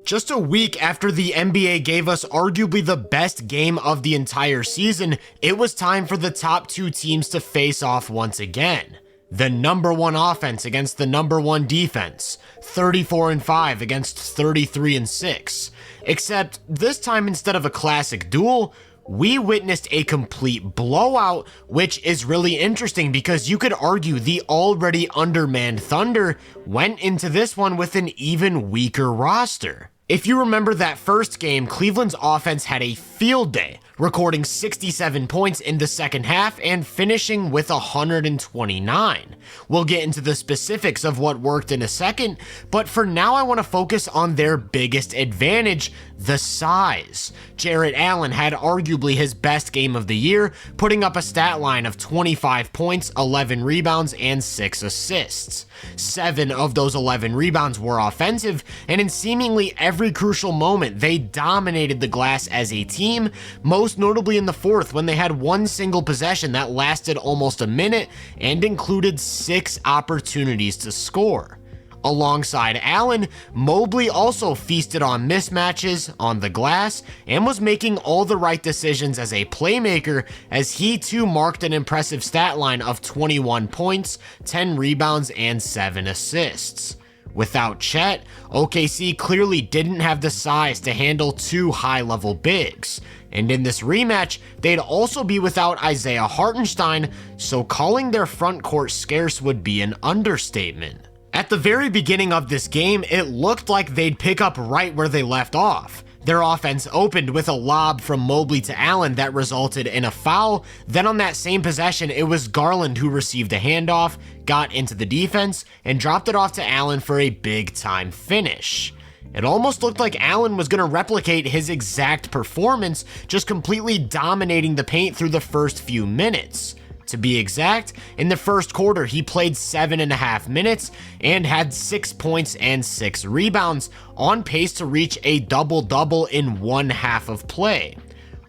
Just a week after the NBA gave us arguably the best game of the entire season, it was time for the top two teams to face off once again. The number one offense against the number one defense, 34-5 against 33-6. Except this time, instead of a classic duel, we witnessed a complete blowout, which is really interesting because you could argue the already undermanned Thunder went into this one with an even weaker roster. If you remember that first game, Cleveland's offense had a field day, recording 67 points in the second half and finishing with 129. We'll get into the specifics of what worked in a second, but for now I want to focus on their biggest advantage, the size. Jarrett Allen had arguably his best game of the year, putting up a stat line of 25 points, 11 rebounds, and 6 assists. 7 of those 11 rebounds were offensive, and in seemingly every crucial moment, they dominated the glass as a team, most notably in the fourth when they had one single possession that lasted almost a minute and included 6 opportunities to score. Alongside Allen, Mobley also feasted on mismatches on the glass and was making all the right decisions as a playmaker, as he too marked an impressive stat line of 21 points, 10 rebounds, and 7 assists. Without Chet, OKC clearly didn't have the size to handle 2 high-level bigs. And in this rematch, they'd also be without Isaiah Hartenstein, so calling their front court scarce would be an understatement. At the very beginning of this game, it looked like they'd pick up right where they left off. Their offense opened with a lob from Mobley to Allen that resulted in a foul. Then on that same possession, it was Garland who received a handoff, got into the defense, and dropped it off to Allen for a big-time finish. It almost looked like Allen was going to replicate his exact performance, just completely dominating the paint through the first few minutes. To be exact, in the first quarter, he played 7.5 minutes and had 6 points and 6 rebounds, on pace to reach a double-double in one half of play.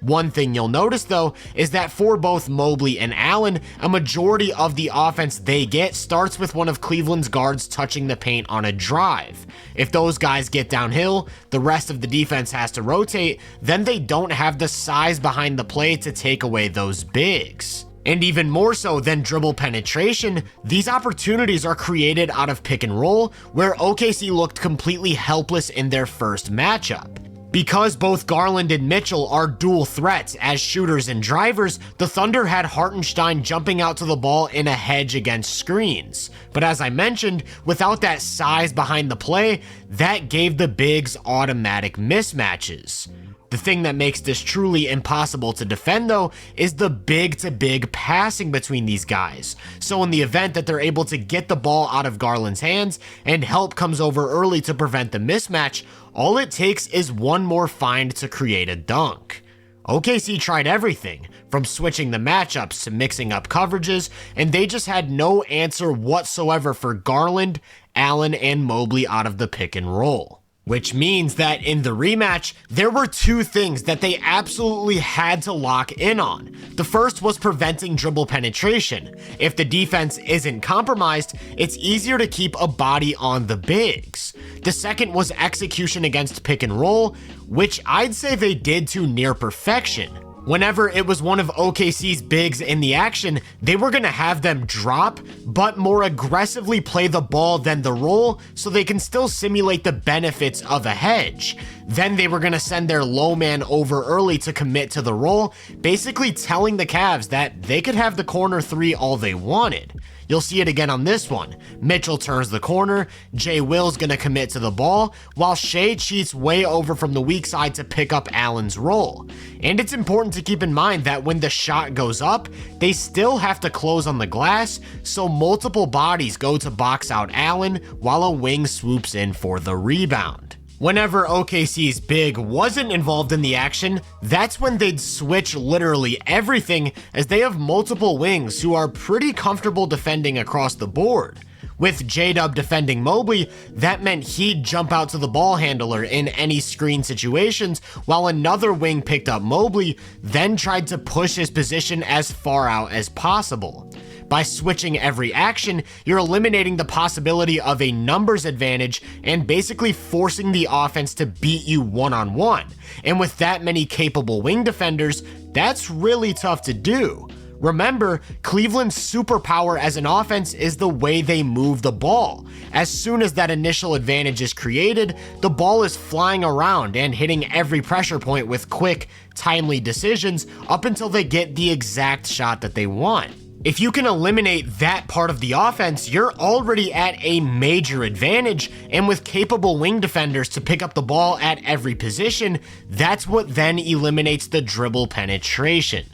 One thing you'll notice though is that for both Mobley and Allen, a majority of the offense they get starts with one of Cleveland's guards touching the paint on a drive. If those guys get downhill, the rest of the defense has to rotate, then they don't have the size behind the play to take away those bigs. And even more so than dribble penetration, these opportunities are created out of pick and roll, where OKC looked completely helpless in their first matchup. Because both Garland and Mitchell are dual threats as shooters and drivers, the Thunder had Hartenstein jumping out to the ball in a hedge against screens. But as I mentioned, without that size behind the play, that gave the bigs automatic mismatches. The thing that makes this truly impossible to defend though is the big-to-big passing between these guys. So in the event that they're able to get the ball out of Garland's hands and help comes over early to prevent the mismatch, all it takes is one more find to create a dunk. OKC tried everything, from switching the matchups to mixing up coverages, and they just had no answer whatsoever for Garland, Allen, and Mobley out of the pick and roll. Which means that in the rematch, there were 2 things that they absolutely had to lock in on. The first was preventing dribble penetration. If the defense isn't compromised, it's easier to keep a body on the bigs. The second was execution against pick and roll, which I'd say they did to near perfection. Whenever it was one of OKC's bigs in the action, they were going to have them drop, but more aggressively play the ball than the roll so they can still simulate the benefits of a hedge. Then they were going to send their low man over early to commit to the roll, basically telling the Cavs that they could have the corner 3 all they wanted. You'll see it again on this one. Mitchell turns the corner, Jay Will's gonna commit to the ball, while Shea cheats way over from the weak side to pick up Allen's roll. And it's important to keep in mind that when the shot goes up, they still have to close on the glass, so multiple bodies go to box out Allen while a wing swoops in for the rebound. Whenever OKC's big wasn't involved in the action, that's when they'd switch literally everything, as they have multiple wings who are pretty comfortable defending across the board. With J-Dub defending Mobley, that meant he'd jump out to the ball handler in any screen situations, while another wing picked up Mobley, then tried to push his position as far out as possible. By switching every action, you're eliminating the possibility of a numbers advantage and basically forcing the offense to beat you one-on-one. And with that many capable wing defenders, that's really tough to do. Remember, Cleveland's superpower as an offense is the way they move the ball. As soon as that initial advantage is created, the ball is flying around and hitting every pressure point with quick, timely decisions up until they get the exact shot that they want. If you can eliminate that part of the offense, you're already at a major advantage, and with capable wing defenders to pick up the ball at every position, that's what then eliminates the dribble penetration.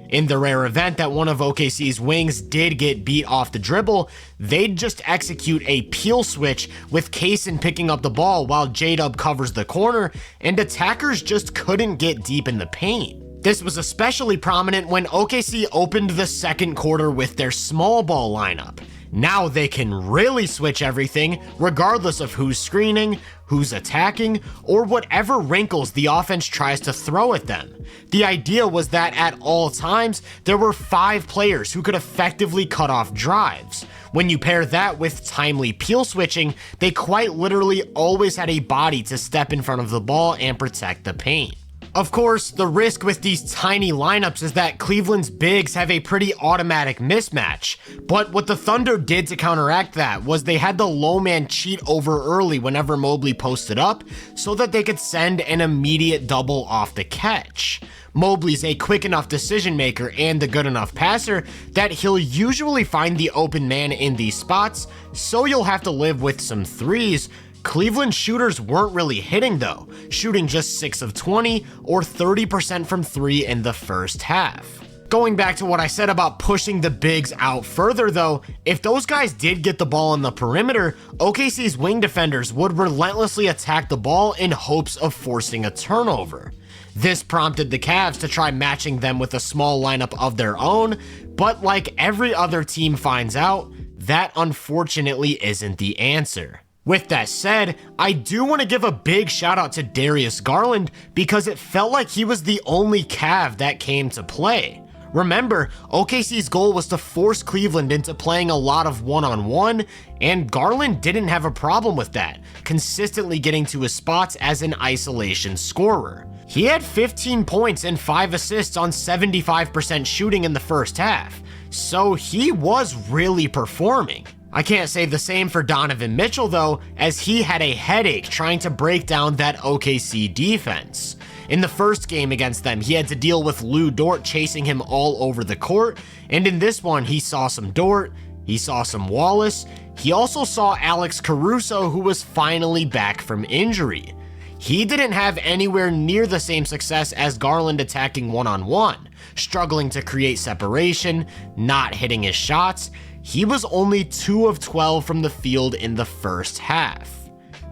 In the rare event that one of OKC's wings did get beat off the dribble, they'd just execute a peel switch with Kaysen picking up the ball while J-Dub covers the corner, and attackers just couldn't get deep in the paint. This was especially prominent when OKC opened the second quarter with their small ball lineup. Now they can really switch everything regardless of who's screening, who's attacking, or whatever wrinkles the offense tries to throw at them. The idea was that at all times, there were 5 players who could effectively cut off drives. When you pair that with timely peel switching, they quite literally always had a body to step in front of the ball and protect the paint. Of course, the risk with these tiny lineups is that Cleveland's bigs have a pretty automatic mismatch, but what the Thunder did to counteract that was they had the low man cheat over early whenever Mobley posted up so that they could send an immediate double off the catch. Mobley's a quick enough decision maker and a good enough passer that he'll usually find the open man in these spots, so you'll have to live with some threes. Cleveland shooters weren't really hitting though, shooting just 6 of 20 or 30% from 3 in the first half. Going back to what I said about pushing the bigs out further though, if those guys did get the ball on the perimeter, OKC's wing defenders would relentlessly attack the ball in hopes of forcing a turnover. This prompted the Cavs to try matching them with a small lineup of their own, but like every other team finds out, that unfortunately isn't the answer. With that said, I do want to give a big shout out to Darius Garland because it felt like he was the only Cav that came to play. Remember, OKC's goal was to force Cleveland into playing a lot of one-on-one, and Garland didn't have a problem with that, consistently getting to his spots as an isolation scorer. He had 15 points and 5 assists on 75% shooting in the first half, so he was really performing. I can't say the same for Donovan Mitchell though, as he had a headache trying to break down that OKC defense. In the first game against them, he had to deal with Lou Dort chasing him all over the court, and in this one, he saw some Dort, he saw some Wallace, he also saw Alex Caruso, who was finally back from injury. He didn't have anywhere near the same success as Garland attacking one-on-one, struggling to create separation, not hitting his shots. He was only 2 of 12 from the field in the first half.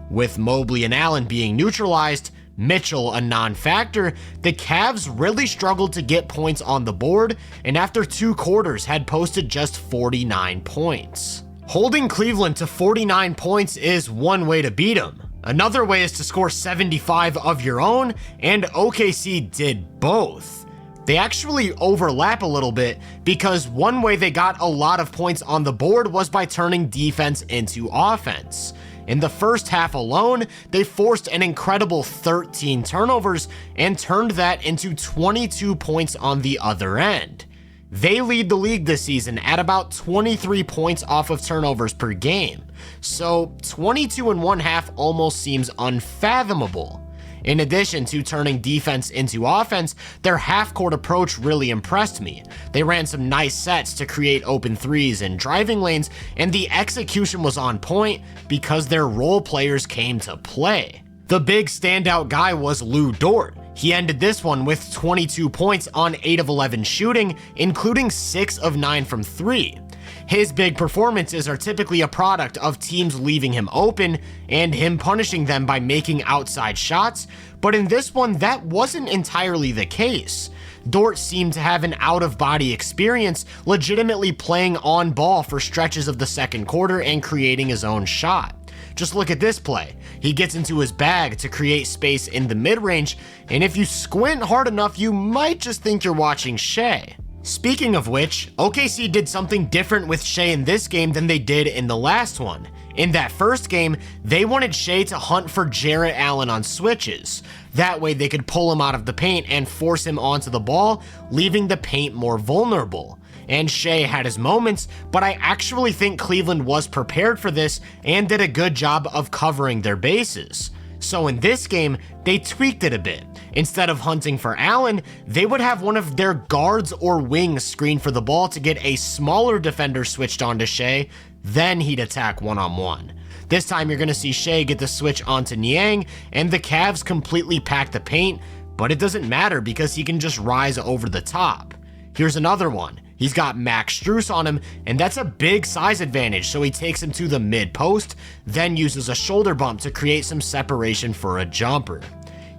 With Mobley and Allen being neutralized, Mitchell a non-factor, the Cavs really struggled to get points on the board, and after 2 quarters had posted just 49 points. Holding Cleveland to 49 points is one way to beat them. Another way is to score 75 of your own, and OKC did both. They actually overlap a little bit because one way they got a lot of points on the board was by turning defense into offense. In the first half alone, they forced an incredible 13 turnovers and turned that into 22 points on the other end. They lead the league this season at about 23 points off of turnovers per game, so 22 in one half almost seems unfathomable. In addition to turning defense into offense, their half-court approach really impressed me. They ran some nice sets to create open threes and driving lanes, and the execution was on point because their role players came to play. The big standout guy was Lou Dort. He ended this one with 22 points on 8 of 11 shooting, including 6 of 9 from 3. His big performances are typically a product of teams leaving him open and him punishing them by making outside shots, but in this one that wasn't entirely the case. Dort seemed to have an out-of-body experience, legitimately playing on ball for stretches of the second quarter and creating his own shot. Just look at this play. He gets into his bag to create space in the mid-range, and if you squint hard enough, you might just think you're watching Shea. Speaking of which, OKC did something different with Shai in this game than they did in the last one. In that first game, they wanted Shai to hunt for Jarrett Allen on switches. That way they could pull him out of the paint and force him onto the ball, leaving the paint more vulnerable. And Shai had his moments, but I actually think Cleveland was prepared for this and did a good job of covering their bases. So in this game, they tweaked it a bit. Instead of hunting for Allen, they would have one of their guards or wings screen for the ball to get a smaller defender switched onto Shai, then he'd attack one-on-one. This time you're going to see Shai get the switch onto Niang, and the Cavs completely pack the paint, but it doesn't matter because he can just rise over the top. Here's another one. He's got Max Strus on him, and that's a big size advantage, so he takes him to the mid-post, then uses a shoulder bump to create some separation for a jumper.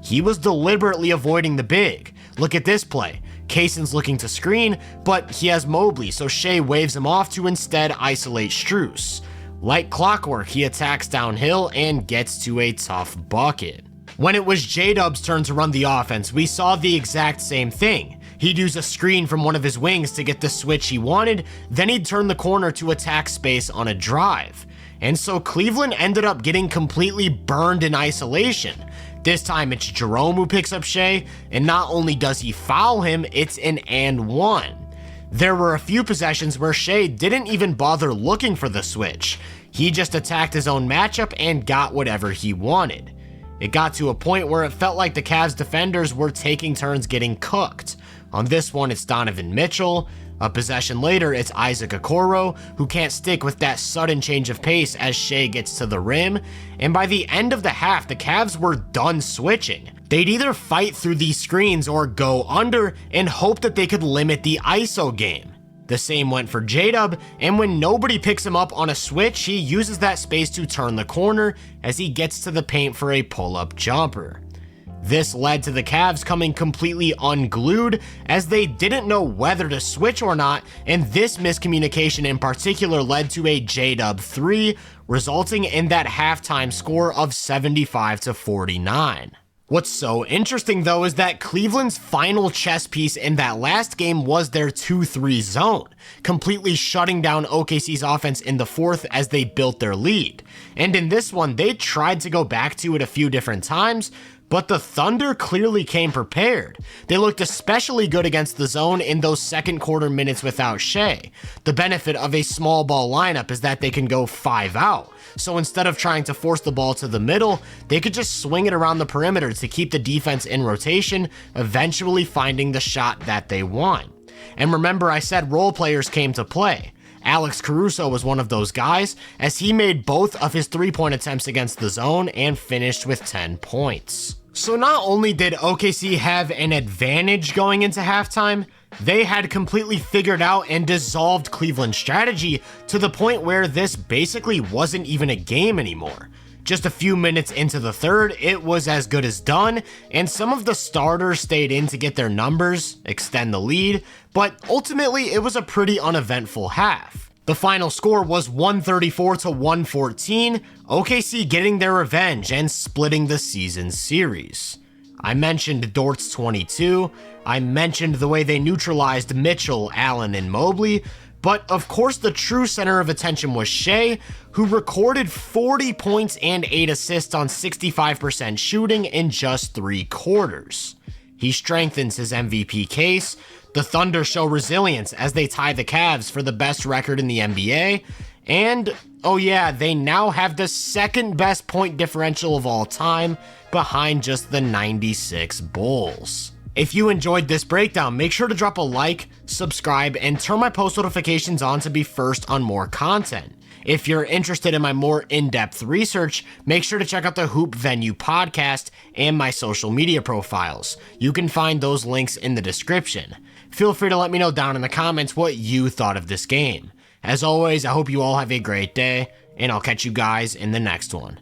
He was deliberately avoiding the big. Look at this play. Kaysen's looking to screen, but he has Mobley, so Shai waves him off to instead isolate Strus. Like clockwork, he attacks downhill and gets to a tough bucket. When it was J-Dub's turn to run the offense, we saw the exact same thing. He'd use a screen from one of his wings to get the switch he wanted, then he'd turn the corner to attack space on a drive. And so Cleveland ended up getting completely burned in isolation. This time it's Jerome who picks up Shai, and not only does he foul him, it's an and one. There were a few possessions where Shai didn't even bother looking for the switch. He just attacked his own matchup and got whatever he wanted. It got to a point where it felt like the Cavs defenders were taking turns getting cooked. On this one, it's Donovan Mitchell. A possession later, it's Isaac Okoro, who can't stick with that sudden change of pace as Shai gets to the rim. And by the end of the half, the Cavs were done switching. They'd either fight through these screens or go under and hope that they could limit the ISO game. The same went for J-Dub, and when nobody picks him up on a switch, he uses that space to turn the corner as he gets to the paint for a pull-up jumper. This led to the Cavs coming completely unglued as they didn't know whether to switch or not, and this miscommunication in particular led to a J-Dub 3, resulting in that halftime score of 75-49. What's so interesting though is that Cleveland's final chess piece in that last game was their 2-3 zone, completely shutting down OKC's offense in the fourth as they built their lead. And in this one, they tried to go back to it a few different times, but the Thunder clearly came prepared. They looked especially good against the zone in those second quarter minutes without Shai. The benefit of a small ball lineup is that they can go 5 out. So instead of trying to force the ball to the middle, they could just swing it around the perimeter to keep the defense in rotation, eventually finding the shot that they want. And remember, I said role players came to play. Alex Caruso was one of those guys, as he made both of his 3-point attempts against the zone and finished with 10 points. So not only did OKC have an advantage going into halftime, they had completely figured out and dissolved Cleveland's strategy to the point where this basically wasn't even a game anymore. Just a few minutes into the third, it was as good as done, and some of the starters stayed in to get their numbers, extend the lead, but ultimately it was a pretty uneventful half. The final score was 134-114, OKC getting their revenge and splitting the season series. I mentioned Dort's 22, I mentioned the way they neutralized Mitchell, Allen, and Mobley, but of course the true center of attention was Shai, who recorded 40 points and 8 assists on 65% shooting in just 3 quarters. He strengthens his MVP case. The Thunder show resilience as they tie the Cavs for the best record in the NBA. And, oh yeah, they now have the second best point differential of all time, behind just the '96 Bulls. If you enjoyed this breakdown, make sure to drop a like, subscribe, and turn my post notifications on to be first on more content. If you're interested in my more in-depth research, make sure to check out the Hoop Venue podcast and my social media profiles. You can find those links in the description. Feel free to let me know down in the comments what you thought of this game. As always, I hope you all have a great day, and I'll catch you guys in the next one.